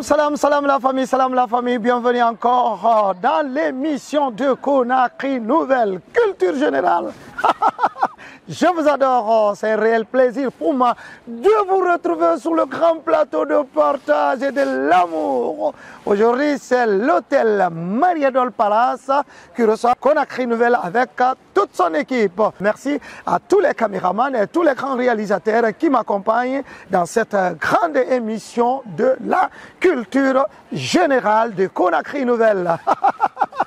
Salam la famille, bienvenue encore dans l'émission de Conakry Nouvelle Culture Générale. Je vous adore, c'est un réel plaisir pour moi de vous retrouver sur le grand plateau de partage et de l'amour. Aujourd'hui, c'est l'hôtel Mariadol Palace qui reçoit Conakry Nouvelle avec toute son équipe. Merci à tous les caméramans et tous les grands réalisateurs qui m'accompagnent dans cette grande émission de la culture générale de Conakry Nouvelle.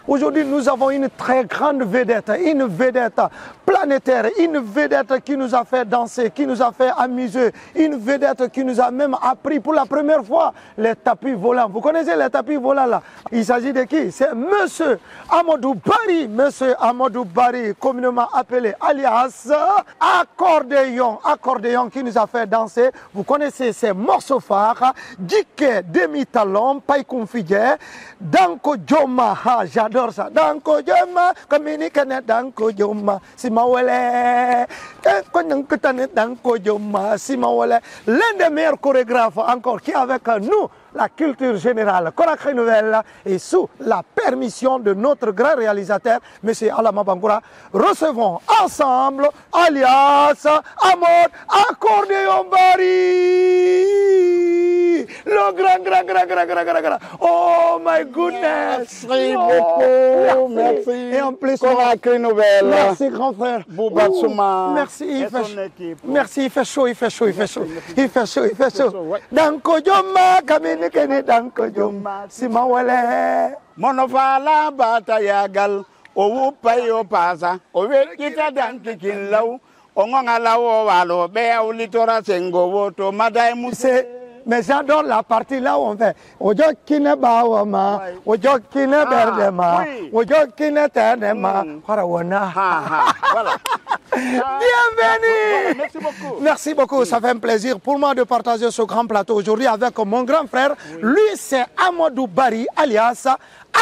Aujourd'hui, nous avons une très grande vedette, une vedette planétaire, une vedette qui nous a fait danser, qui nous a fait amuser, une vedette qui nous a même appris pour la première fois les tapis volants. Vous connaissez les tapis volants là? Il s'agit de qui? C'est Monsieur Amadou Barry, Monsieur Amadou Barry, communément appelé alias accordéon, accordéon qui nous a fait danser. Vous connaissez ces morceaux phares, Dike, Demi-Talon, Païkoumfidje, Danko Joma, j'adore ça. Danko Joma, Kamini-Kane, Danko Joma, Simawele, Danko Joma, Simawele. L'un des meilleurs chorégraphes encore qui est avec nous, la culture générale Conakry Nouvelle, et sous la permission de notre grand réalisateur, M. Alama Bangoura, recevons ensemble alias Amod Accordéon Barry. Le grand. Oh my goodness. Merci beaucoup. Merci. Et en plus, Conakry Nouvelle. Merci grand frère. Bouba Souma. Merci. Et son équipe. Merci, il fait chaud. Il fait chaud. Danko Joma, Kamini Kene, Danko Joma, Simawele. Monofala batayagal. Owu payo pasa. Owe kita danki kinlaw. Ongonga lawo walo. Bea ulitora sengo woto. Madai muse. Mais j'adore la partie là où on fait Ojo kine bawama, Ojo kine berdema, Ojo kine ternema, Parawana. Voilà. Bienvenue. Merci beaucoup. Merci beaucoup, ça fait un plaisir pour moi de partager ce grand plateau aujourd'hui avec mon grand frère. Lui, c'est Amadou Barry, alias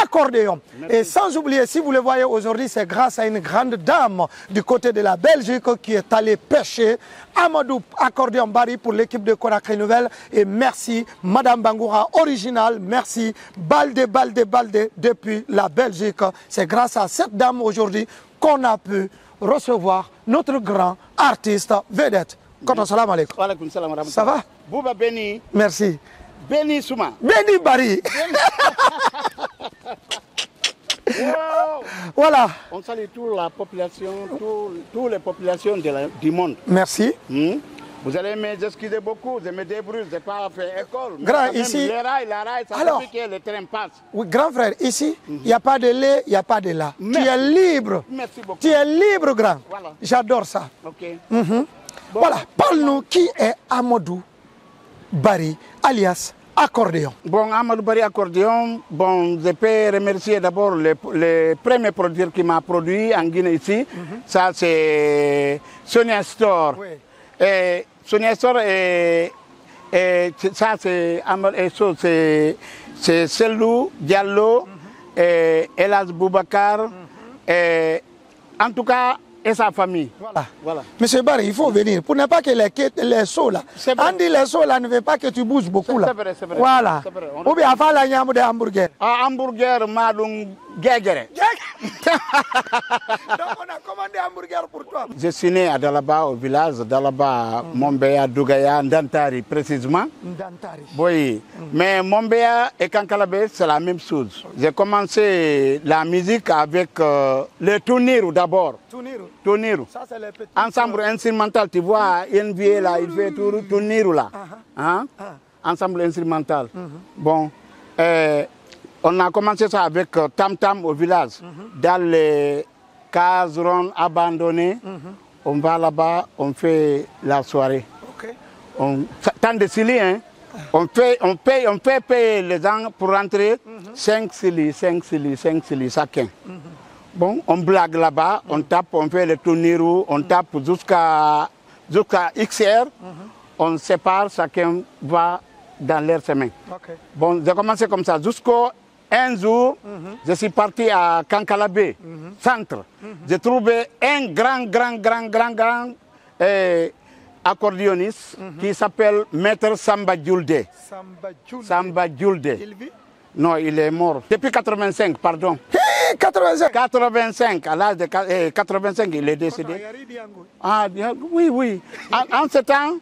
accordéon. Merci. Et sans oublier, si vous le voyez aujourd'hui, c'est grâce à une grande dame du côté de la Belgique qui est allée pêcher. Amadou Accordéon Barry pour l'équipe de Conakry Nouvelle. Et merci Madame Bangoura originale. Merci Balde depuis la Belgique. C'est grâce à cette dame aujourd'hui qu'on a pu recevoir notre grand artiste vedette. Salam alaikum. Ça va? Bouba Beni. Merci. Beni Souma. Beni Barry. Wow. Voilà. On salue toute la population, toutes les populations du monde. Merci. Vous allez m'excuser beaucoup, je me débrouille, je n'ai pas fait école. Grand, ici. Les rails, ça alors, fait que le train passe. Oui, grand frère, ici, il n'y a pas de lait, il n'y a pas de là. Merci. Tu es libre. Merci beaucoup. Tu es libre, grand. Voilà. J'adore ça. Ok. Bon. Voilà. Parle-nous, qui est Amadou Barry, alias accordéon? Bon, Amadou Barry accordéon, bon, je peux remercier d'abord le premier producteur qui m'a produit en Guinée ici. Ça, c'est Sonia Store. Oui. Et Sonia Store, ça, c'est Selou, Diallo, Elas Boubacar, en tout cas, et sa famille. Voilà. Monsieur Barry, il faut venir. Pour ne pas que les sauts là. On dit les sauts là ne veut pas que tu bouges beaucoup là. C'est vrai. Voilà. Ou bien avant la nyam de hamburger. Ah, hamburger, madung, gégéré. Donc on a commandé hamburger pour toi. Je suis né à Dalaba, au village Dalaba, Mombeya, Dougaya, Ndantari précisément. Ndantari. Oui. Mais Mombeya et Kankalabé, c'est la même chose. J'ai commencé la musique avec le Touniru d'abord. Touniru. Ça, c'est les petits. Ensemble instrumental, tu vois, NVA là, il fait Touniru là. Ensemble instrumental. Bon, on a commencé ça avec Tam Tam au village. Dans les cases rondes abandonnées, on va là-bas, on fait la soirée. Tant de Sili, hein. On peut payer les gens pour rentrer 5 Sili chacun. Bon, on blague là-bas, on tape, on fait le tourniro, on tape jusqu'à XR, on sépare, chacun va dans leur chemin. Bon, j'ai commencé comme ça jusqu'au un jour, je suis parti à Kankalabé, centre. J'ai trouvé un grand accordéoniste qui s'appelle Maître Samba Djoulde. Samba Djoulde. Il vit? Non, il est mort. Depuis 85, pardon. 85. 85, à l'âge de 85, il est décédé. Ah, oui, oui. En ce temps,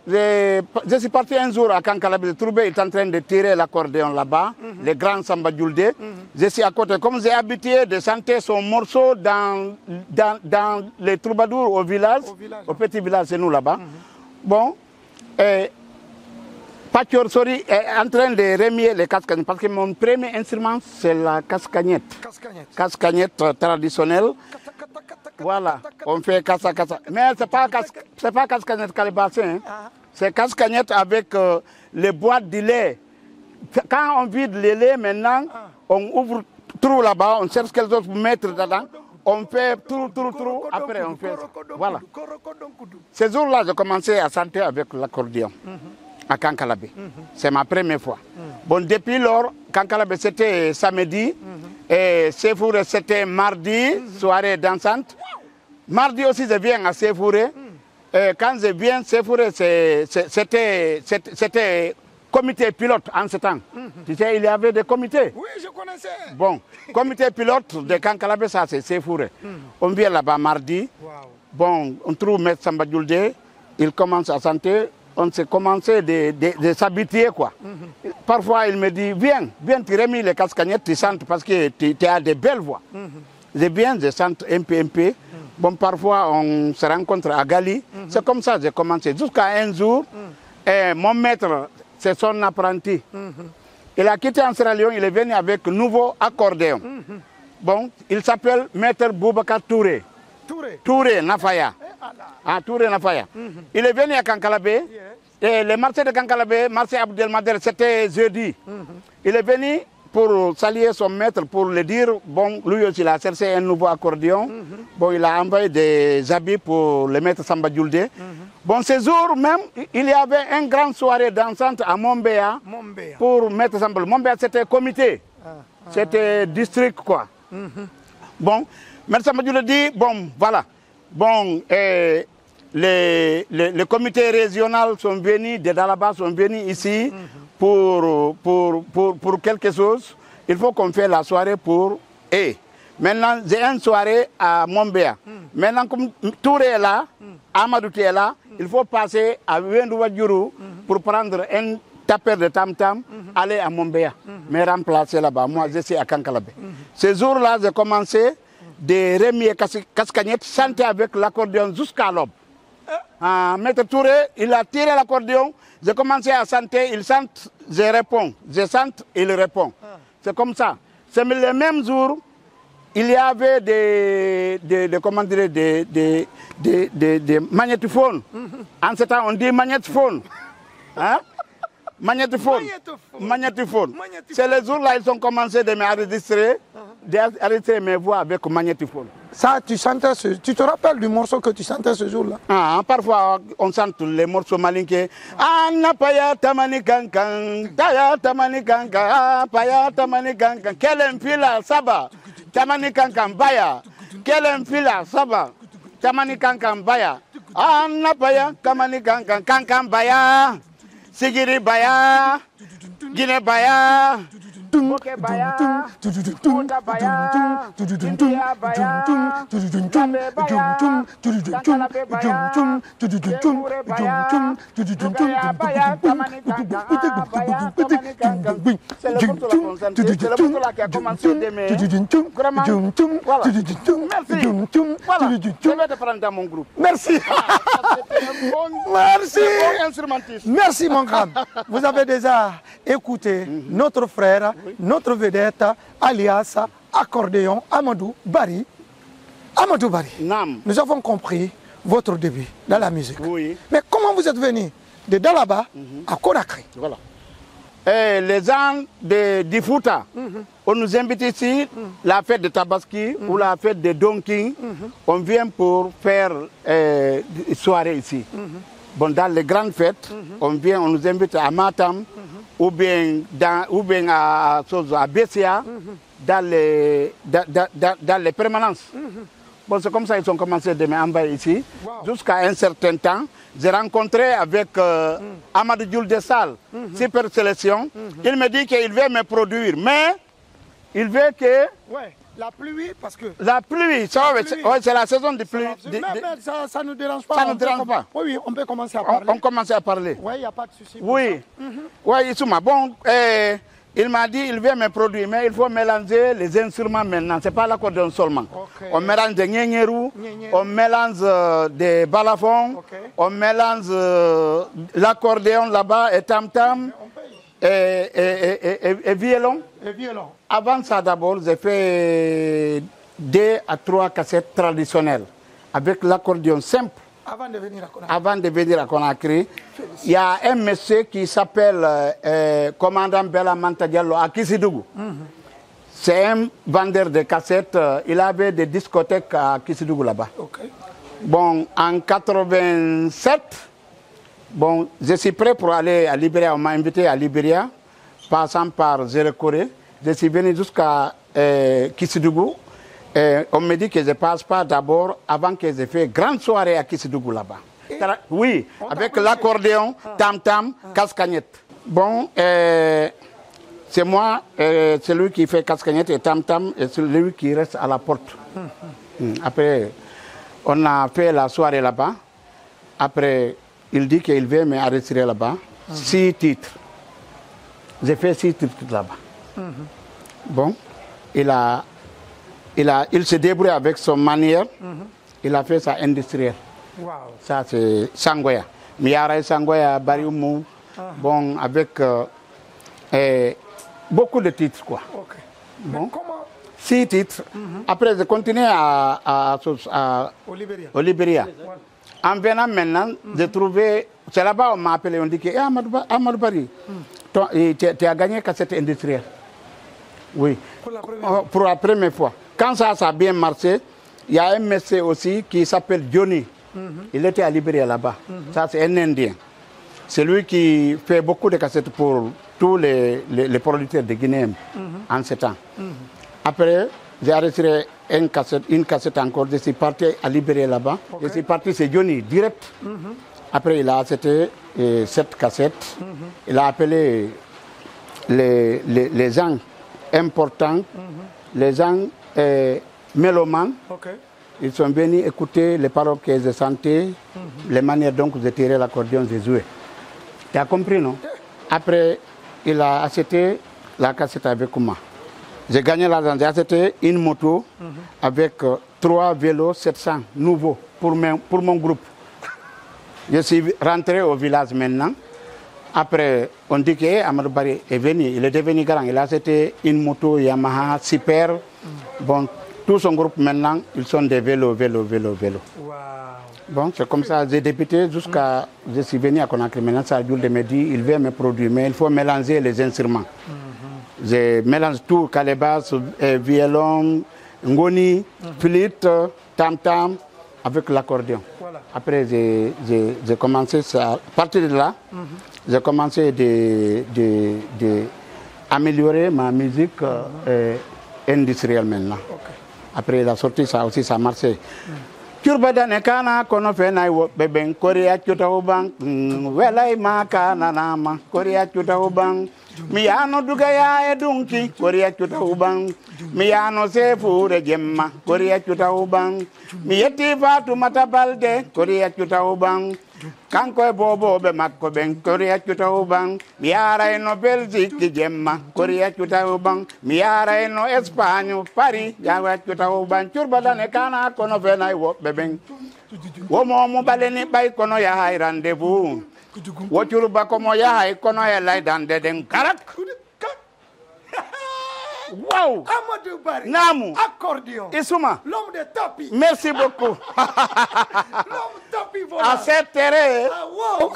je suis parti un jour à Kankalabi. Trouvé, il est en train de tirer l'accordéon là-bas, le grand Samba Djoulde. Je suis à côté. Comme j'ai habitué de chanter son morceau dans les troubadours au village, au petit village, c'est nous là-bas. Bon, Pachor Sori est en train de remuer les cascagnettes parce que mon premier instrument c'est la cascagnette. Cascagnette traditionnelle. Voilà, on fait kassa. Mais c'est pas cascagnette calibassin, hein. C'est cascagnette avec les boîtes de lait. Quand on vide le lait maintenant, on ouvre trou là-bas, on cherche quelque chose pour mettre dedans. On fait trou, après on fait ça. Voilà. Ces jours-là, j'ai commencé à chanter avec l'accordéon. À Kankalabé. C'est ma première fois. Bon, depuis lors, Kankalabé c'était samedi et Sefouré c'était mardi, soirée dansante. Mardi aussi je viens à Sefouré. Quand je viens, Sefouré c'était comité pilote en ce temps. Tu sais, il y avait des comités. Oui, je connaissais. Bon, comité pilote de Kankalabé, ça c'est Sefouré. On vient là-bas mardi. Bon, on trouve M. Samba Djoulde, il commence à chanter. On s'est commencé de s'habituer, quoi. Parfois, il me dit, viens, tu remis les cascagnettes, tu chantes parce que tu as de belles voix. Je viens, je chante un peu. Bon, parfois, on se rencontre à Gali. C'est comme ça que j'ai commencé. Jusqu'à un jour, mon maître, c'est son apprenti. Il a quitté en Sierra Leone, il est venu avec un nouveau accordéon. Bon, il s'appelle Maître Boubacar Touré. Touré Nafaya. Ah, Touré Nafaya. Il est venu à Kankalabé. Et le marché de Kankalabé, marché Abdelmader, c'était jeudi. Il est venu pour saluer son maître, pour lui dire, bon, lui aussi, il a cherché un nouveau accordéon. Bon, il a envoyé des habits pour le maître Samba Djoulde. Bon, ce jour même, il y avait une grande soirée dansante à Mombéa pour maître Samba. Mombéa, c'était comité. C'était district, quoi. Bon, maître Samba Djoulde dit, bon, voilà. Bon, les comités régionaux sont venus, de Dalaba sont venus ici pour quelque chose. Il faut qu'on fasse la soirée pour eux. Maintenant, j'ai une soirée à Mombéa. Maintenant, comme Touré est là, Amadou est là, il faut passer à Wendouadjourou pour prendre un tapeur de tam-tam, aller à Mombéa, me remplacer là-bas. Moi, je suis à Kankalabé. Ce jour-là, j'ai commencé de remuer cascagnettes, chanter avec l'accordéon jusqu'à l'aube. Maître Touré, il a tiré l'accordéon, j'ai commencé à chanter, il chante, je réponds. Je chante, il répond. C'est comme ça. C'est le même jour, il y avait des magnétophones. En ce temps, on dit magnétophone. Hein? Magnétophone. C'est le jour-là ils ont commencé de m'enregistrer, d'enregistrer mes voix avec magnétophone. Ça, tu chantais tu te rappelles du morceau que tu chantais ce jour-là? Parfois, on chante les morceaux malinqués. Anna paya tamani kankan, taya tamani kankan, paya tamani kankan, kelen fila saba, tamani kankan baya, kelen fila saba, tamani kankan baya, Anna paya tamani kankan, kankan baya. Sigiri Baya, Guinée Baya, Boké Baya, Kouta Baya, India Baya, Gambé Baya, Kankalabé Baya, Sefouré Baya, Bokéya Baya, Tamani Kankan, Baya, Tamani Kankan. C'est le morceau là qui a commencé d'aimer. Vraiment, voilà. Merci. Voilà, je vais te prendre dans mon groupe. Merci. Merci. Merci mon grand. Vous avez déjà écouté notre frère, notre vedette, alias accordéon Amadou Barry. Amadou Barry, nous avons compris votre début dans la musique. Oui. Mais comment vous êtes venu de Dalaba à Conakry? Voilà. Les gens de Fouta, on nous invite ici, la fête de Tabaski ou la fête de Donking, on vient pour faire une soirée ici. Bon, dans les grandes fêtes, on vient, on nous invite à Matam ou bien à Bessia, dans les permanences. Bon, c'est comme ça qu'ils ont commencé de m'envoyer ici. Jusqu'à un certain temps, j'ai rencontré avec Amadou Dioul de Sal, Super Sélection. Il me dit qu'il veut me produire, mais il veut que... Ouais. La pluie, parce que... La pluie, c'est la saison de pluie. Mais ça ne nous dérange pas. Ça ne dérange pas. Oui, on peut commencer à parler. On commence à parler. Oui, il n'y a pas de souci. Oui. Oui, Issouma. Bon, il m'a dit qu'il veut me produire, mais il faut mélanger les instruments maintenant. Ce n'est pas l'accordéon seulement. Okay. On mélange des gnénérou, on mélange des balafons, on mélange l'accordéon là-bas et tam-tam. Et violon. Avant ça, d'abord, j'ai fait 2 à 3 cassettes traditionnelles avec l'accordéon simple. Avant de venir à Conakry. Il y a un monsieur qui s'appelle commandant Bella Manta Diallo à Kissidougou. C'est un vendeur de cassettes. Il avait des discothèques à Kissidougou là-bas. Bon, en 87. Bon, je suis prêt pour aller à Libéria. On m'a invité à Libéria, passant par Zérekoré. Je suis venu jusqu'à Kissidougou. On me dit que je ne passe pas d'abord avant que je fasse grande soirée à Kissidougou là-bas. Oui, avec l'accordéon, tam-tam, casse-cagnette. Bon, c'est moi, celui qui fait casse-cagnette et tam-tam, et celui qui reste à la porte. Après, on a fait la soirée là-bas. Après, il dit qu'il veut m'enregistrer là-bas. 6 titres. J'ai fait 6 titres là-bas. Bon, il se débrouille avec son manière. Il a fait ça industriel. Ça, c'est Sangoya. Miara Sangoya, Bariumou. Bon, avec beaucoup de titres, quoi. Bon. 6 titres. Après, je continue au Libéria. En venant maintenant, j'ai trouvé... C'est là-bas on m'a appelé, on dit que Amadou Bari, tu as gagné cassette industrielle. Oui. Pour la première fois. Quand ça a bien marché, il y a un monsieur aussi qui s'appelle Johnny. Il était à Libéria là-bas. Ça, c'est un Indien. C'est lui qui fait beaucoup de cassettes pour tous les producteurs de Guinée en ce temps. Après, j'ai enregistré une cassette encore. Je suis parti à Libéria là-bas. Je suis parti, c'est Johnny, direct. Après, il a acheté cette cassette. Il a appelé les gens importants, les gens mélomanes. Ils sont venus écouter les paroles que je sentais, les manières dont je tirais l'accordéon, je jouais. Tu as compris, non? Après, il a acheté la cassette avec moi. J'ai gagné l'argent. J'ai acheté une moto avec 3 vélos 700 nouveaux pour mon groupe. Je suis rentré au village maintenant. Après, on dit qu'Amadou Bari est venu, il est devenu grand. Il a acheté une moto Yamaha Super. Bon, tout son groupe maintenant, ils sont des vélos. Bon, c'est comme ça, j'ai débuté jusqu'à... Je suis venu à Conakry. Maintenant, ça a dû me dire, il veut me produire, mais il faut mélanger les instruments. Je mélange tout, calebasse, violon, ngoni, flûte, tam-tam, avec l'accordéon. Après, j'ai commencé ça. À partir de là, j'ai commencé d'améliorer ma musique industrielle maintenant. Après, il a sorti ça aussi, ça marchait. Kurbadane kana kono fenai wo beben korea chuta ubang welai makana nama korea chuta ubang miano dugaya edunki korea chuta ubang miano sefure jemma korea chuta ubang miyeti fatu matabalde korea chuta ubang kanko e bobo be makko ben korea chuta ubang miara no Belgique jemma korea chuta ubang miara no Espagne Paris jawa chuta ubang curbadane kana kono fenai wo beben wo mo baleni bay kono ya hay rendez-vous wo curba ko mo ya hay kono ya lay dan de den karak. Wow! Amadou Bari. Namou. Accordéon. Issouma. L'homme de tapis. Merci beaucoup. L'homme tapis, voilà. À cette terre. Ah, wow.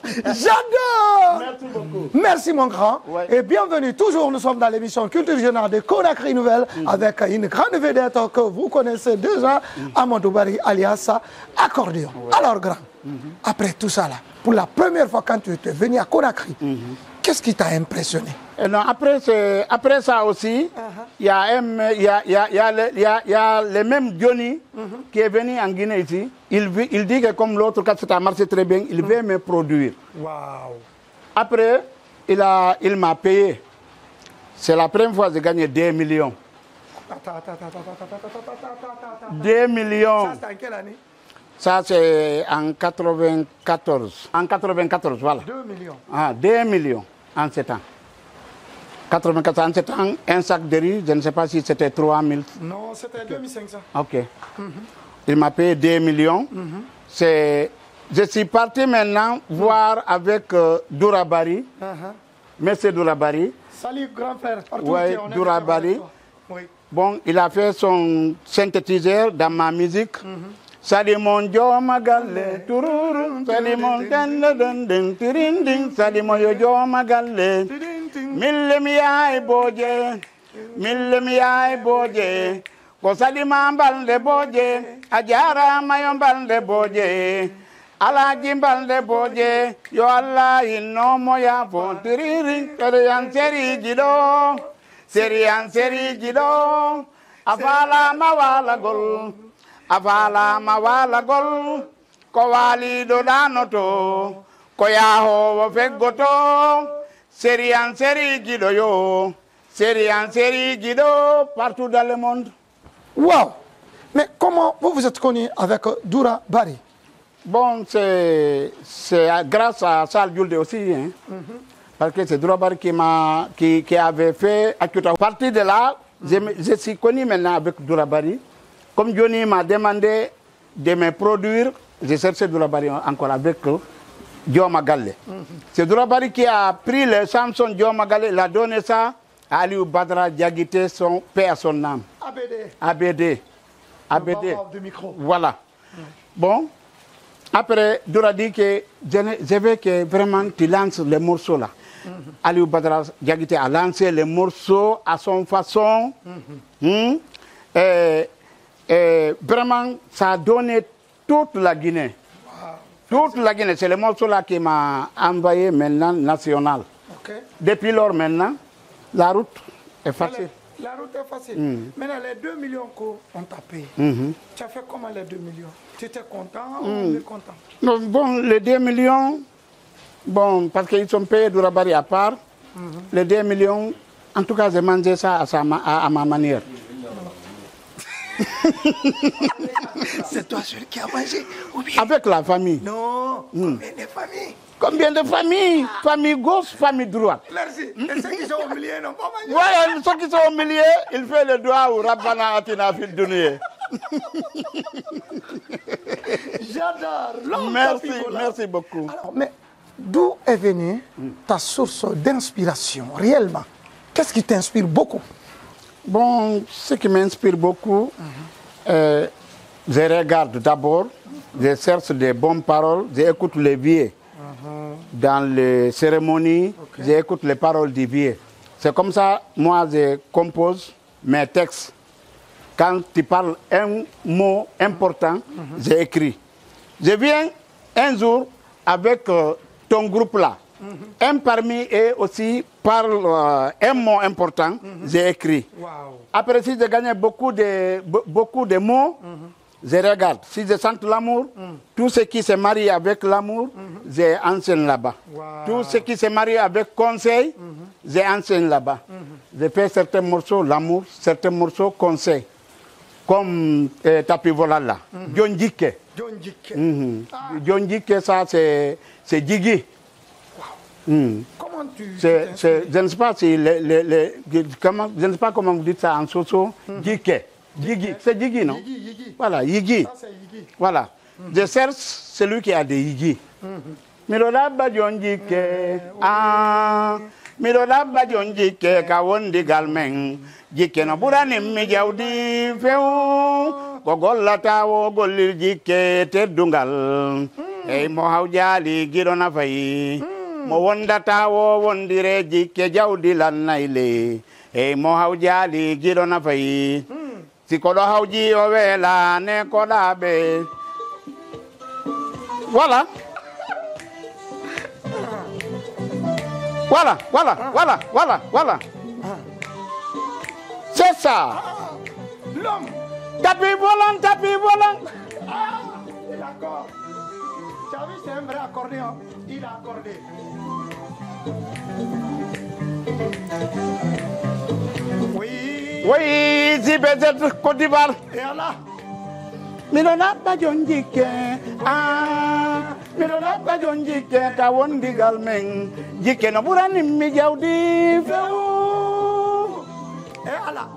J'adore. Merci beaucoup. Merci, mon grand. Ouais. Et bienvenue. Toujours, nous sommes dans l'émission Culture Générale de Conakry Nouvelle avec une grande vedette que vous connaissez déjà, Amadou Bari, alias Accordéon. Ouais. Alors, grand, après tout ça, là, pour la première fois quand tu es venu à Conakry, qu'est-ce qui t'a impressionné? Non, après ça aussi, il il y a le même Johnny qui est venu en Guinée ici. Il dit que comme l'autre, quand ça a marché très bien, il veut me produire. Waouh. Après, il m'a payé. C'est la première fois que j'ai gagné 2 millions. 2 millions. Ça, c'était en quelle année? Ça, c'est en 94. En 94, voilà. 2 millions. Ah, 2 millions en 7 ans. 84 en 7 ans, un sac de riz, je ne sais pas si c'était 3 000. Non, c'était 2500. Ok. Il m'a payé 2 millions. Je suis parti maintenant voir avec Dourabari, Monsieur Dourabari. Salut, grand frère. Oui, Dourabari. Oui. Bon, il a fait son synthétiseur dans ma musique. Sali mon joma galle tururu sali mon den tirinding sali mo yo joma galle mille mi ay boje ko sali ma balde boje ajara mayo balde boje ala jimbalde boje yo alla inno mo ya fo tiriri seri an seri gido afala mawala gol afala mawala gol ko wali do danoto ko yaho wo feggoto seri an seri gido yo seri an seri gido partout dans le monde. Wow. Mais comment vous vous êtes connu avec Doura Bari? Bon, c'est grâce à Sal Julde aussi, hein. Parce que c'est Doura Bari qui avait fait à partir de là, je suis connu maintenant avec Doura Bari. Comme Johnny m'a demandé de me produire, j'ai cherché Doura Bari encore avec Dioma Galle. C'est Doura Bari qui a pris le Samson Dioma Galle, il a donné ça à Aliou Badra Diaguité, son père, son âme. ABD. Du micro. Voilà. Bon, après, Doura dit que je veux que vraiment tu lances les morceaux là. Aliou Badra Diaguité a lancé les morceaux à son façon. Vraiment, ça a donné toute la Guinée. Toute la Guinée, c'est le morceau là qui m'a envoyé maintenant national. Depuis lors maintenant, la route est facile. La route est facile. Maintenant, les 2 millions qu'on t'a payé, tu as fait comment les 2 millions? Tu étais content ou mécontent? Non, bon, les 2 millions, bon, parce qu'ils sont payés Doura Bari à part, les 2 millions, en tout cas, j'ai mangé ça à ma manière. C'est toi celui qui a mangé ou bien? Avec la famille. Non, combien de familles? Combien de familles? Famille gauche, famille droite. Merci. Et ceux qui sont au milieu n'ont pas mangé? Oui, ceux qui sont au milieu, ils font le doigt au Rabbana Atina Fil Dunie. J'adore. Merci beaucoup. Alors, mais d'où est venue ta source d'inspiration réellement? Qu'est-ce qui t'inspire beaucoup? Bon, ce qui m'inspire beaucoup, je regarde d'abord, je cherche des bonnes paroles, j'écoute les vieux. Dans les cérémonies, j'écoute les paroles des vieux. C'est comme ça, moi, je compose mes textes. Quand tu parles un mot important, j'écris. Je viens un jour avec ton groupe là. Un parmi eux aussi parle un mot important, j'ai écrit. Après, si je gagne beaucoup de mots, je regarde. Si je sens l'amour, tout ce qui se marie avec l'amour, j'enseigne là-bas. Tout ce qui se marie avec conseil, j'enseigne là-bas. Je fais certains morceaux l'amour, certains morceaux conseil. Comme Tapi Volala, John Dike. John Dike, ça c'est Djigi. Comment tu... je ne sais pas si je ne sais pas comment vous dites ça en soso. Djike. Yigi, c'est Yigi, non? Yigi. Voilà, Yigi. Ça, c'est Yigi. Voilà. Je cherche celui qui a des Yigi. Mirola Badjon Jike. Ah. Mirola Badjon Jike, Kawondi Galmeng. Jike no Burani Mijaudi Feu. Gogola Tawo Golir Jike Tedungal. Hey Mohaujali Girona Fai. Mo Wonda Tawo Wondire Jike Jaudi Lanaile. Hey Mohaujali Girona Fai. Si kodo hauji ovela ne kodabe. Voilà. Voilà. C'est ça. L'homme. Tapis volant, tapis volant. Ah, d'accord. Tu as vu, c'est un vrai accordéon. Il a accordé. Oui. Oui, ZBZ Côte d'Ivoire. Et là. Milona bajonjike, milona bajonjike, kawon digal meng, jike no burani mi jawdi feu. Et là.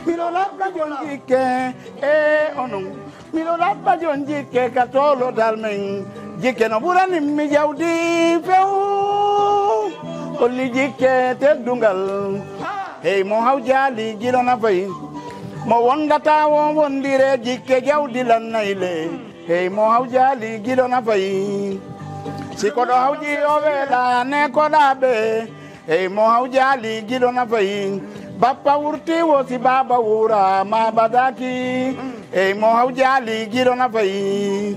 Milona bajonjike, onon. Milona bajonjike, katolo dal meng, jike no burani mi jawdi feu. Oli jike te dungal, hey mo hawjali gilona fay. Mo wondata won wondire jikke jawdi lan nayle hey mo hawjali gilona fay siko do hawji o wela ne ko dabe hey mo hawjali gilona fay bappa wurti wosi baba wura ma badaki hey mo hawjali gilona fay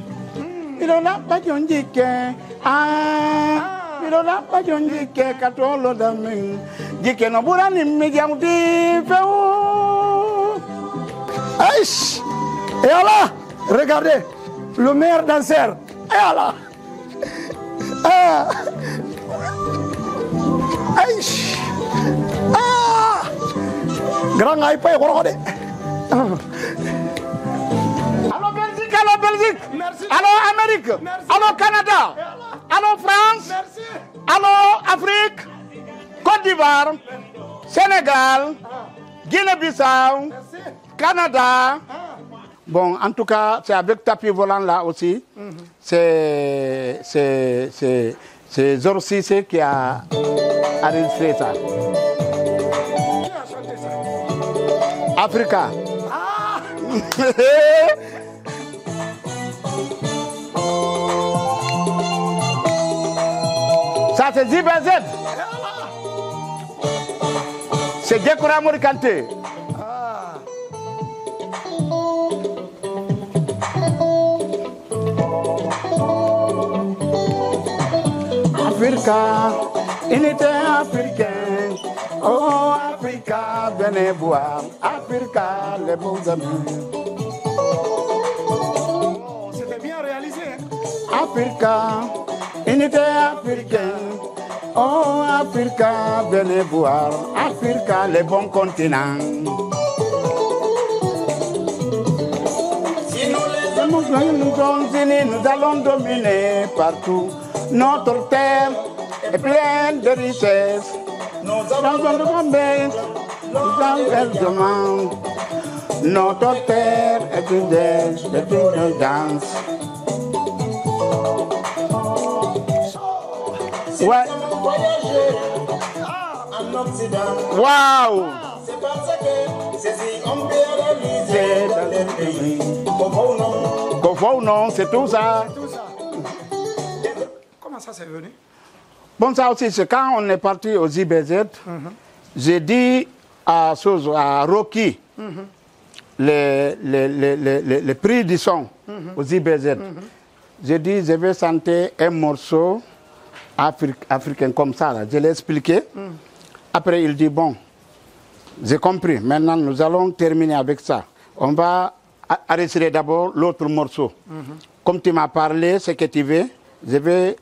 ilona bajon jikke ilona bajon jikke katolo damen jikke no burani mi jawdi few. Aïch! Et là, regardez, le meilleur danseur. Et là! Ah! Aïch! Ah! Grand aïpa, regardez. Allô Belgique, allô Belgique. Merci. Allô Amérique. Merci. Allô Canada. Allô France. Merci. Allô Afrique. Côte d'Ivoire. Sénégal. Guinée-Bissau. Merci. Canada. Bon, en tout cas, c'est avec tapis volant là aussi. C'est Zoro Cissé qui a enregistré ça. Qui a chanté ça? Africa. Ah! Ça c'est ZBZ. C'est Djekoura Kanté. Africa, unité africaine. Oh Africa, venez voir. Africa, les beaux amis. Oh, c'était bien réalisé. Africa, unité africaine. Oh Africa, venez voir. Africa, les bons continents. Si nous sommes unis, nous allons dominer partout. Notre terre est pleine de richesses. Nous allons tomber, nous allons. Notre terre est pleine de danse. Ouais. En Occident. Waouh! C'est parce que c'est on peut réaliser dans les pays. Confort non, c'est tout ça. Tout ça. Comment ça c'est venu? Bon, ça aussi, c'est quand on est parti au ZBZ, j'ai dit à Rocky, le prix du son au ZBZ, j'ai dit, je vais chanter un morceau africain comme ça, là. Je l'ai expliqué. Après, il dit, bon, j'ai compris, maintenant nous allons terminer avec ça. On va arrêter d'abord l'autre morceau. Comme tu m'as parlé, ce que tu veux, je vais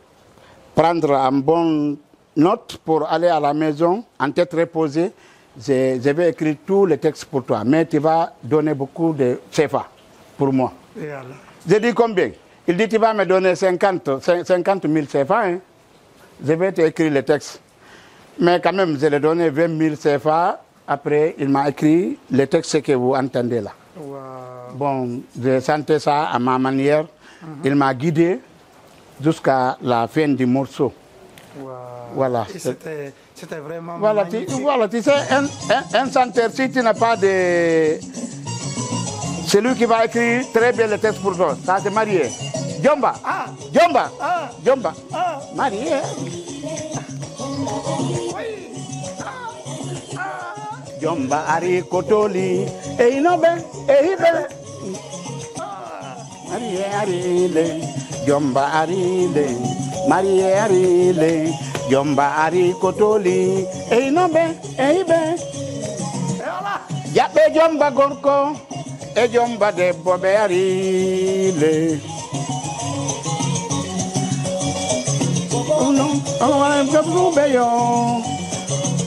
prendre en bonne note pour aller à la maison, en tête reposée. Je vais écrire tous les textes pour toi, mais tu vas donner beaucoup de CFA pour moi. J'ai dit combien? Il dit tu vas me donner 50 000 CFA. Hein? Je vais t'écrire les textes. Mais quand même, je lui ai donné 20 000 CFA. Après, il m'a écrit les textes que vous entendez là. Wow. Bon, j'ai chanté ça à ma manière. Il m'a guidé jusqu'à la fin du morceau. Wow. Voilà. C'était vraiment voilà, magnifique. Voilà, tu sais, un chanteur, si tu n'as pas de... C'est lui qui va écrire très bien le texte pour toi. Ça, c'est marié. Jomba. Ah. Jomba. Ah. Jomba. Ah. Marié. Oui. Jomba ari kotoli. Et inobe. Et ibe. Marié arile. Jomba arile. Marié arile. Jomba ari kotoli. Et inobe. Et ibe. jomba gorko e jomba debbo ɓe arile ɓe yo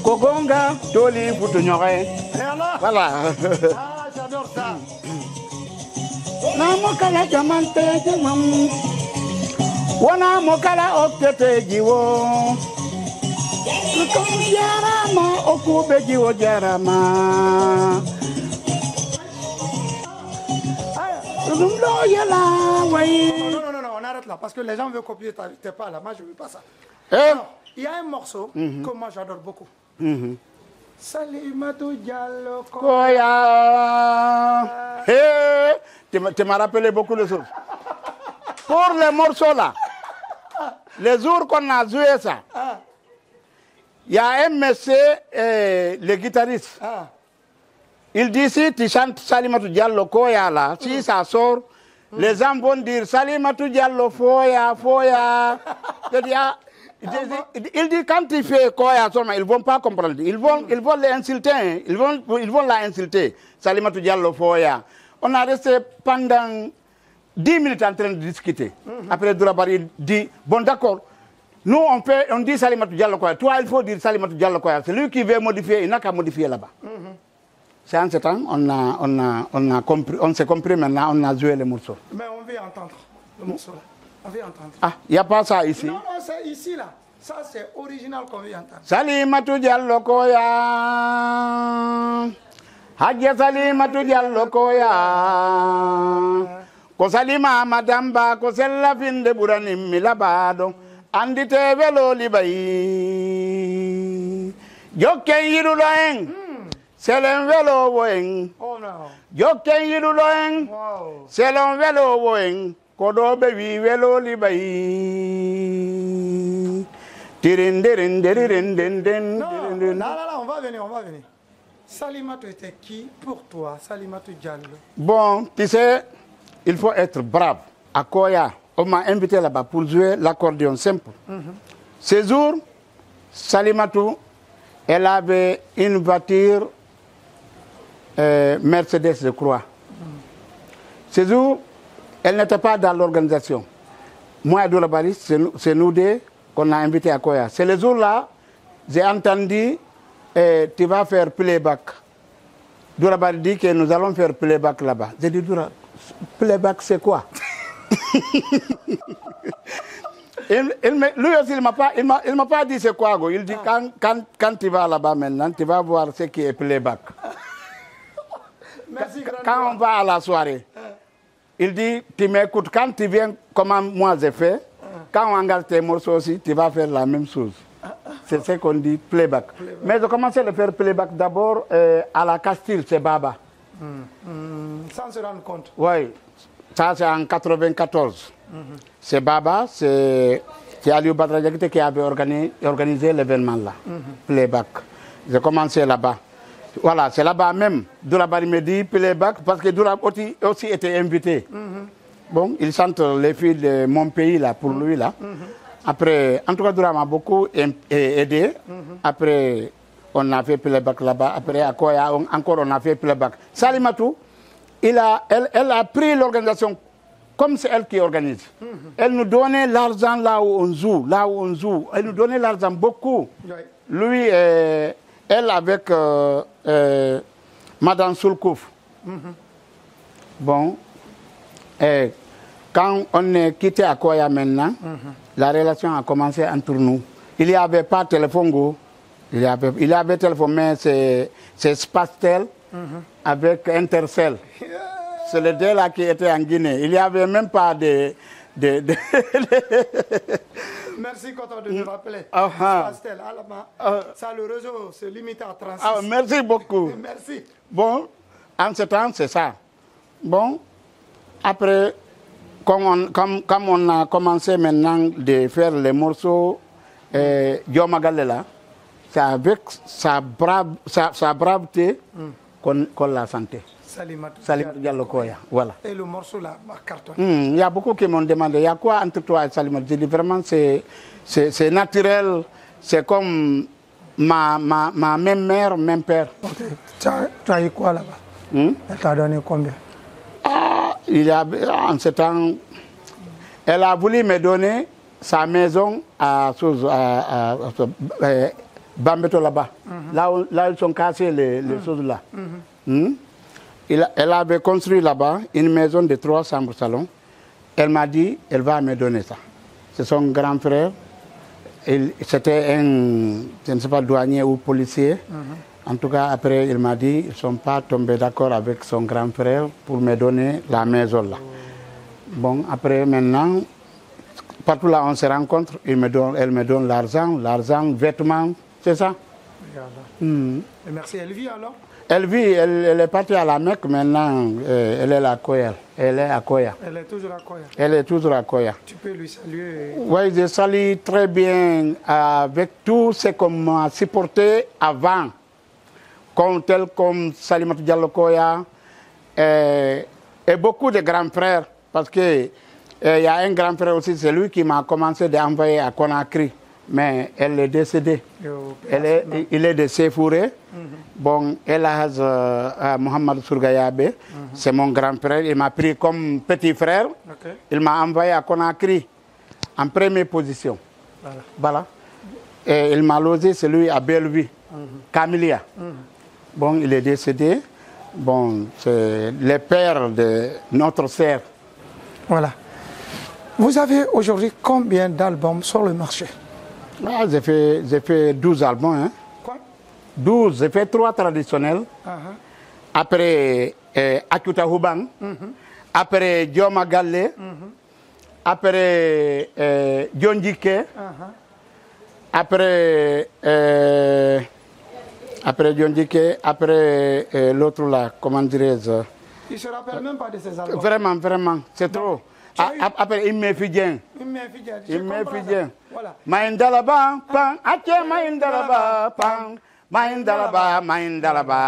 ko gonga toli futu ñoxe voilà j'adore ça namo kala jamanteje mam wonamo kala okkete jiwo ko jarama okkuɓe jiwo jarama ɗum ɗo yela wayi non, on arrête là parce que les gens veulent copier tes pas là. Moi, je veux pas ça. Alors, il y a un morceau que moi j'adore beaucoup. Salimatu Diallo Koya. Tu m'as rappelé beaucoup de choses. Pour les morceaux là, les jours qu'on a joué ça, il y a un monsieur, le guitariste. Il dit si tu chantes Salimatu Diallo Koya là, si ça sort, les gens vont dire Salimatu Diallo Foya, Foya. Il dit quand tu fais Koya, ils ne vont pas comprendre. Ils vont l'insulter. Hein. Ils vont la insulter. Salimatu Diallo Foya. On a resté pendant 10 minutes en train de discuter. Après Dourabari dit bon d'accord. Nous on dit Salimatu Diallo Koya. Toi il faut dire Salimatu Diallo Koya. C'est lui qui veut modifier. Il n'a qu'à modifier là-bas. C'est en ce temps on s'est compris maintenant. On a joué les morceaux. Mais on veut entendre le morceau là. On veut entendre. Ah, il n'y a pas ça ici. Non, c'est ici là. Ça, c'est original qu'on veut entendre. Salimatu Diallo Koya. Hadja Salimatu Diallo Koya. Ko salima madamba ko sella finde burani milabado. Andite velo libayi. Jokken yiruloen. Selen velo woen. Oh non. Jokken yiruloen. Wow. Selen velo woen. Kodobe wi velo libayi. Non, on va venir. Salimatu était qui pour toi, Salimatu Diallo? Bon, tu sais, il faut être brave. À Koya, on m'a invité là-bas pour jouer l'accordéon simple. Ce jour, Salimatu, elle avait une voiture Mercedes, je crois. Ce jour, elle n'était pas dans l'organisation. Moi et Dourabari, c'est nous deux qu'on a invité à Koya. C'est le jour-là, j'ai entendu, tu vas faire playback. Dourabari dit que nous allons faire playback là-bas. J'ai dit, Doura, playback c'est quoi? Lui aussi, il ne m'a pas dit c'est quoi. Il dit, quand tu vas là-bas maintenant, tu vas voir ce qui est playback. Merci, quand on va à la soirée, il dit, tu m'écoutes, quand tu viens, comment moi j'ai fait, quand on engage tes morceaux aussi, tu vas faire la même chose. C'est ce qu'on dit, playback. Mais j'ai commencé à le faire playback d'abord à la Castille, c'est Baba. Sans se rendre compte. Oui, ça c'est en 94. C'est Baba, c'est Aliou Badra Diakité qui avait organisé l'événement là, playback. J'ai commencé là-bas. Voilà, c'est là-bas même. Dourabari me dit playback parce que Dourabari aussi était invité. Bon, il chante les filles de mon pays là, pour lui là. Après, en tout cas, Dourabari m'a beaucoup aidé. Après, on a fait playback là-bas. Après, à Koya, encore on a fait playback. Salimatu, elle a pris l'organisation comme c'est elle qui organise. Elle nous donnait l'argent là où on joue, Elle nous donnait l'argent beaucoup. Lui, elle avec Madame Soulkouf. Bon, quand on est quitté à Koya maintenant, la relation a commencé entre nous. Il n'y avait pas de téléphone go. Il y avait téléphone, mais c'est Spacetel avec Intercell. C'est le deux là qui était en Guinée. Il n'y avait même pas de... Merci Koto de nous rappeler. Spacetel, ça le réseau se limite à 36. Merci beaucoup. Merci. Bon, en ce temps, c'est ça. Bon, après, comme on a commencé maintenant de faire les morceaux, Diomagalela, c'est avec sa braveté qu'on l'a chanté. Salimatu Diallo Koya, voilà. Et le morceau là, carton. Il y a beaucoup qui m'ont demandé, il y a quoi entre toi et Salimatu? J'ai dit vraiment, c'est naturel, c'est comme ma même mère, même père. Tu as eu quoi là-bas? Elle t'a donné combien? En ce temps, elle a voulu me donner sa maison à Bambeto là-bas, là où ils sont cassés les choses là. Elle avait construit là-bas une maison de 3 chambres salon. Elle m'a dit, elle va me donner ça. C'est son grand frère. C'était un, je ne sais pas, douanier ou policier. En tout cas, après, il m'a dit, ils ne sont pas tombés d'accord avec son grand frère pour me donner la maison là. Bon, après, maintenant, partout là, on se rencontre, elle me donne l'argent, vêtements, c'est ça. Et merci, elle vit alors? Elle vit, elle est partie à la Mecque, maintenant, elle est à Koya. Elle est à Koya. Elle est toujours à Koya? Elle est toujours à Koya. Tu peux lui saluer? Oui, je salue très bien avec tout ce qu'on m'a supporté avant, tel comme Salimata Diallo Koya et beaucoup de grands frères, parce qu'il y a un grand frère aussi, c'est lui qui m'a commencé à envoyer à Conakry. Mais elle est décédée. Il est de Séfouré. Bon, Elhaj Mohamed Sourgayabe, c'est mon grand frère. Il m'a pris comme petit frère. Il m'a envoyé à Conakry en première position. Voilà. Et il m'a logé, c'est lui à Bellevue, Camilia. Bon, il est décédé. Bon, c'est le père de notre sœur. Voilà. Vous avez aujourd'hui combien d'albums sur le marché? J'ai fait 12 albums. Hein. Quoi? 12. J'ai fait 3 traditionnels. Après Akuta Hubang. Après Dioma Galle. Après John Dike. Après John Dike. Après l'autre là, comment dirais-je? Il ne se rappelle même pas de ces albums. Vraiment. C'est trop. Après, il me fait bien. Voilà. Maïndalaba, pan, atia maïndalaba, pan,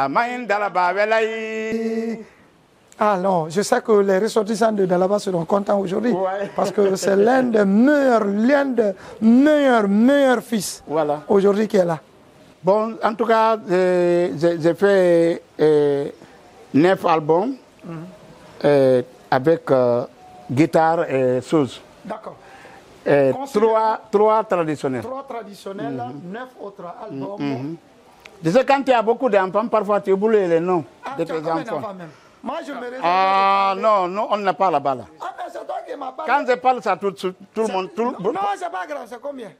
maïndalaba, velaï. Ah non, je sais que les ressortissants de Dalaba seront contents aujourd'hui. Parce que c'est l'un des meilleurs fils aujourd'hui qui est là. Bon, en tout cas, j'ai fait 9 albums avec guitare et souze. D'accord. 3 traditionnels. 3 traditionnels, 9 autres albums. Tu sais, quand tu as beaucoup d'enfants, parfois tu oublies les noms de tes enfants. Moi, je me réserve. Non, on n'est pas là-bas. Là. Mais c'est toi qui m'as parlé. Quand je parle, ça tout le monde. Non, c'est pas grave. C'est combien?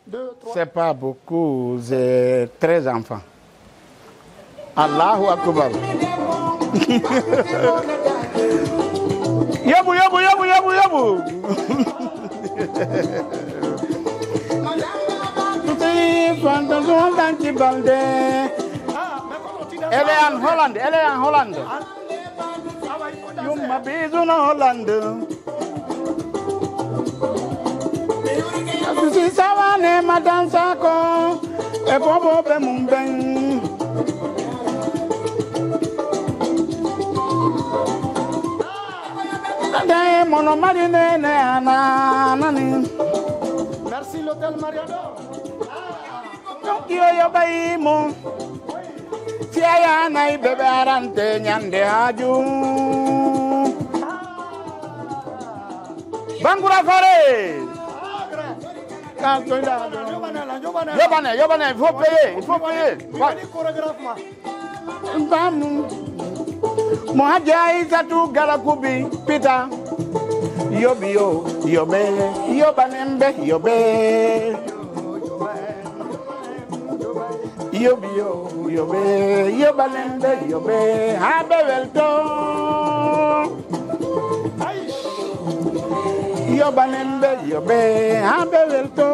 2, 3. C'est pas beaucoup. J'ai 13 enfants. Allahu Akbar. Yabu. Elle est en Hollande. Yuma bizuna Hollande. Si savane madansa ko e bobo be mumben. Merci l'hôtel Mariador. Yo baimo. Si aya na bebe arante nyande haju. Bangura fare. Yobane, il faut payer. Mohadja Isatu Galakubi, Peter. Yobanembe, yobanembe, Habelto. Yobanembe, Habelto.